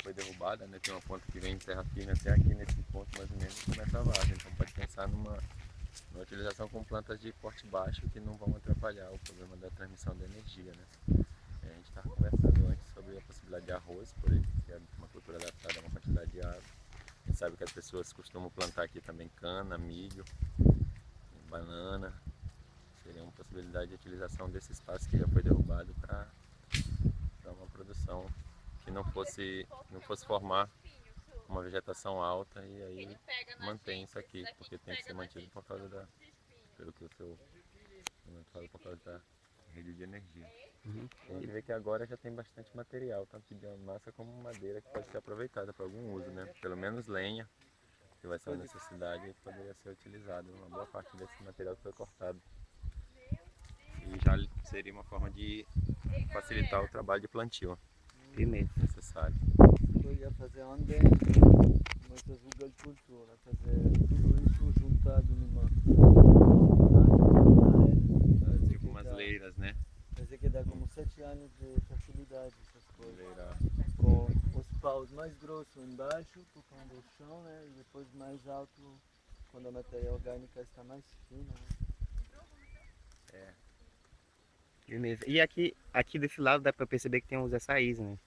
foi derrubada, né? Tem uma ponta que vem de terra firme até aqui nesse ponto mais ou menos começa a várzea. Então pode pensar numa utilização com plantas de porte baixo que não vão atrapalhar o problema da transmissão da energia, né? A gente estava conversando antes sobre a possibilidade de arroz, por aí, que é uma cultura adaptada a uma quantidade de água. A gente sabe que as pessoas costumam plantar aqui também cana, milho, banana. Seria uma possibilidade de utilização desse espaço que já foi derrubado para uma produção que não fosse formar uma vegetação alta e aí mantém isso aqui, porque tem que ser mantido por causa da, pelo que o seu fala, por causa da rede de energia. A gente vê que agora já tem bastante material, tanto de biomassa como madeira, que pode ser aproveitada para algum uso, né? Pelo menos lenha, que vai ser uma necessidade, poderia ser utilizado. Uma boa parte desse material que foi cortado. E já seria uma forma de facilitar o trabalho de plantio. Primeiro. Necessário. Podia fazer onde muitas agricultura, fazer tudo isso juntado numa Tipo umas leiras, né? Quer dizer que dá como 7 anos de fertilidade essas coisas. Leira. Com os paus mais grossos embaixo, tocando o chão, né? E depois mais alto quando a matéria orgânica está mais fina, né? É. Beleza. E aqui desse lado dá para perceber que tem uns açaís, né?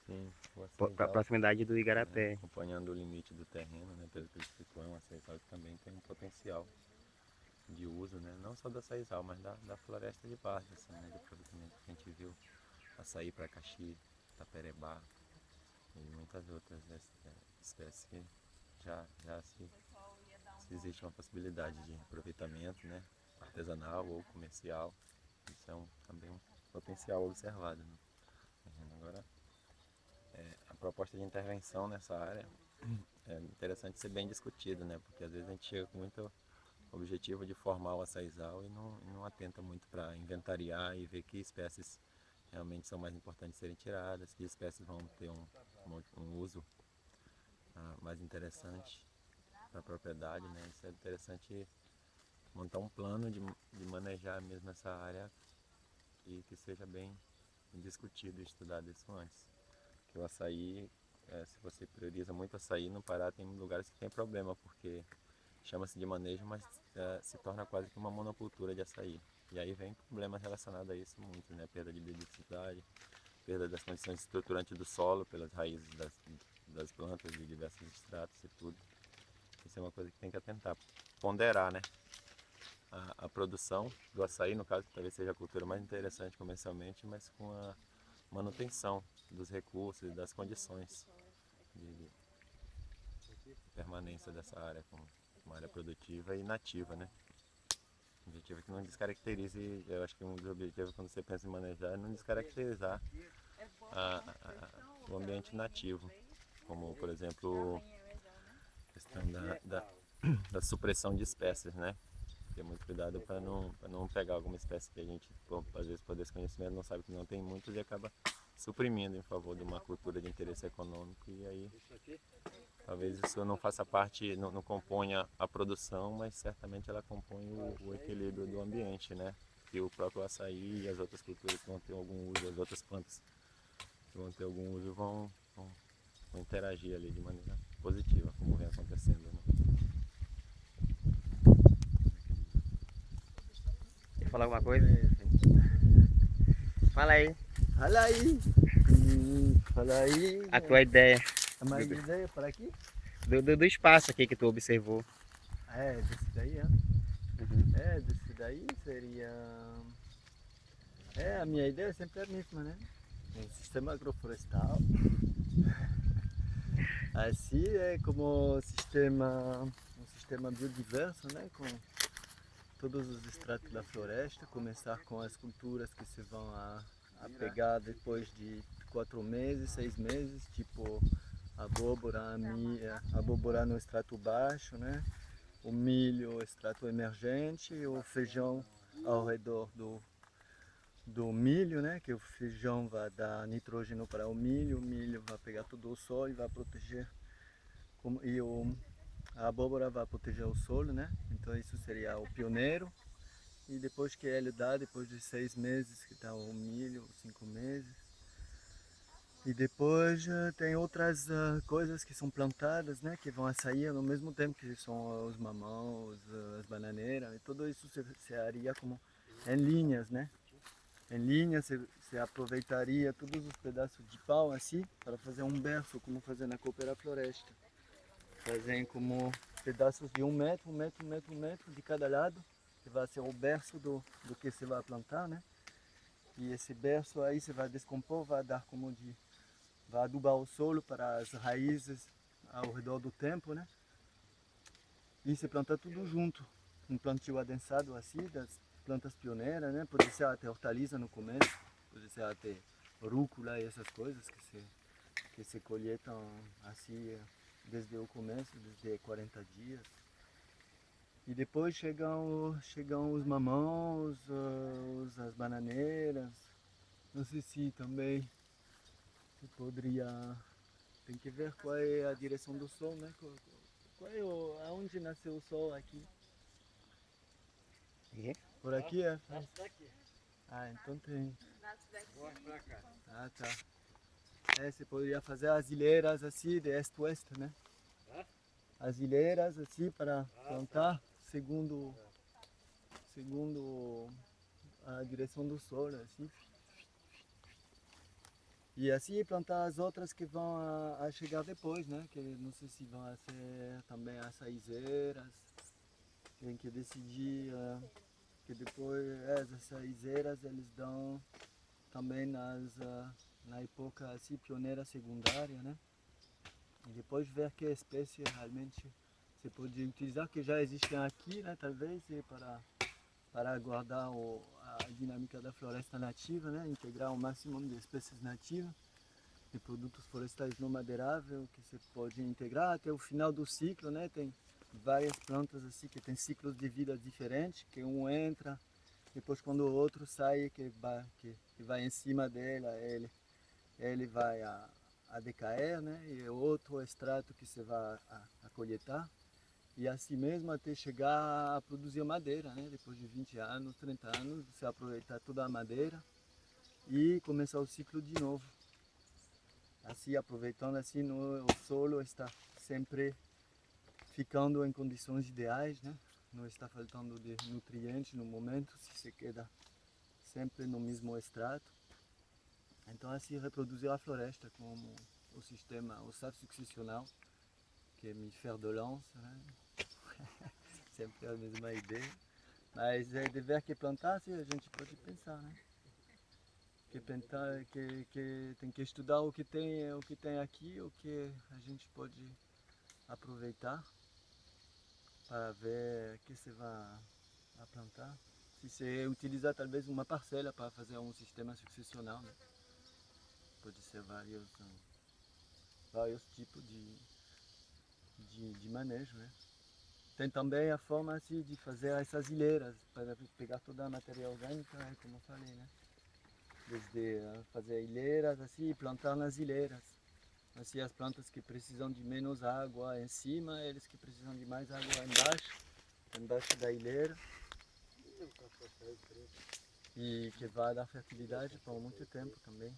Sim, Para a proximidade do Igarapé. Acompanhando o limite do terreno, né? Pelo que ele explicou, é um açaizal que também tem um potencial de uso, né? Não só do açaizal, mas da floresta de várzea, assim, né? De aproveitamento que a gente viu, açaí para caxi, taperebá e muitas outras espécies que já se existe uma possibilidade de aproveitamento, né? Artesanal ou comercial. Isso é também um potencial observado, né? Agora, a proposta de intervenção nessa área é interessante ser bem discutido, né? Porque às vezes a gente chega com muito objetivo de formar o açaizal e não atenta muito para inventariar e ver que espécies realmente são mais importantes de serem tiradas, que espécies vão ter um uso mais interessante para a propriedade, né? Isso é interessante montar um plano de manejar mesmo essa área e que seja bem discutido e estudado isso antes. Porque o açaí, se você prioriza muito açaí, no Pará tem lugares que tem problema, porque chama-se de manejo, mas se torna quase que uma monocultura de açaí. E aí vem problemas relacionados a isso muito, né? Perda de biodiversidade, perda das condições estruturantes do solo pelas raízes das plantas de diversos estratos e tudo. Isso é uma coisa que tem que atentar, ponderar, né? A produção do açaí, no caso, que talvez seja a cultura mais interessante comercialmente, mas com a manutenção dos recursos e das condições de permanência dessa área como uma área produtiva e nativa, né? O objetivo é que não descaracterize, eu acho que um dos objetivos quando você pensa em manejar é não descaracterizar o ambiente nativo, como por exemplo a questão da supressão de espécies, né? Ter muito cuidado para não pegar alguma espécie que a gente, às vezes, por desconhecimento, não sabe que não tem muitos e acaba suprimindo em favor de uma cultura de interesse econômico. E aí, talvez isso não faça parte, não componha a produção, mas certamente ela compõe o equilíbrio do ambiente, né? Que o próprio açaí e as outras culturas que vão ter algum uso, as outras plantas que vão ter algum uso, vão interagir ali de maneira positiva, como vem acontecendo, né? Quer falar alguma coisa? Fala aí. Fala aí! Fala aí! A tua ideia. A mais ideia para aqui? Do espaço aqui que tu observou. Desse daí, é? Uhum. Desse daí seria... a minha ideia é sempre a mesma, né? Um sistema agroflorestal. Assim é como um sistema biodiverso, né? Com todos os estratos da floresta, começar com as culturas que se vão a pegar depois de 4 meses, 6 meses, tipo a abóbora no extrato baixo, né? O milho, extrato emergente, e o feijão ao redor do milho, né? Que o feijão vai dar nitrogênio para o milho vai pegar todo o sol e vai proteger, a abóbora vai proteger o solo, né? Então isso seria o pioneiro. E depois que ele dá, depois de 6 meses que dá o milho, 5 meses, E depois tem outras coisas que são plantadas, né, que vão sair ao mesmo tempo, que são os mamãos, as bananeiras, e tudo isso se haria como em linhas, né? Em linha você aproveitaria todos os pedaços de pau assim para fazer um berço, como fazer na Coopera Floresta. Fazem como pedaços de 1 metro, 1 metro, 1 metro, 1 metro de cada lado, que vai ser o berço do que você vai plantar, né? E esse berço aí você vai descompor, vai dar como de vai adubar o solo para as raízes ao redor do tempo, né? E se planta tudo junto, um plantio adensado assim, das plantas pioneiras, né? Pode ser até hortaliça no começo, pode ser até rúcula e essas coisas que se colhetam assim desde o começo, desde 40 dias. E depois chegam os mamãos, as bananeiras. Não sei se também se poderia. Tem que ver qual é a direção do sol, né? Qual é aonde nasceu o sol aqui? E Por aqui é? Nasce daqui. Ah, então tem. Mostra pra cá. Ah, tá. É, você poderia fazer as ilheiras assim, de este-oeste, né? Hã? As ilheiras assim para plantar segundo a direção do sol, assim. E assim plantar as outras que vão a chegar depois, né? Que não sei se vão ser também as raizeiras. Tem que decidir que depois as raizeiras eles dão também na época assim, pioneira secundária, né? E depois ver que espécie realmente você pode utilizar, que já existem aqui, né? Talvez para guardar a dinâmica da floresta nativa, né? Integrar o máximo de espécies nativas de produtos florestais não madeiráveis que você pode integrar até o final do ciclo, né? Tem várias plantas assim que tem ciclos de vida diferentes, que um entra, depois quando o outro sai, que vai em cima dela, ele vai a decair, né? E outro extrato que você vai a coletar. E assim mesmo até chegar a produzir madeira, né? Depois de 20 anos, 30 anos, você aproveitar toda a madeira e começar o ciclo de novo. Assim, aproveitando assim, o solo está sempre ficando em condições ideais, né? Não está faltando de nutrientes no momento, se você queda sempre no mesmo extrato. Então assim reproduzir a floresta como o sistema, o safo sucessional, que é me faire de lance, né? Sempre a mesma ideia. Mas é de ver que plantar, assim, a gente pode pensar, né? Que tentar, que tem que estudar o que tem aqui, o que a gente pode aproveitar para ver o que você vai plantar. Se você utilizar talvez uma parcela para fazer um sistema sucessional, né? Pode ser vários tipos de manejo, né? Tem também a forma assim, de fazer essas ilheiras, para pegar toda a matéria orgânica, né, como eu falei, né? Desde fazer ilheiras assim, e plantar nas ilheiras. Assim, as plantas que precisam de menos água em cima, eles que precisam de mais água embaixo da ilheira. E que vai dar fertilidade por muito tempo também.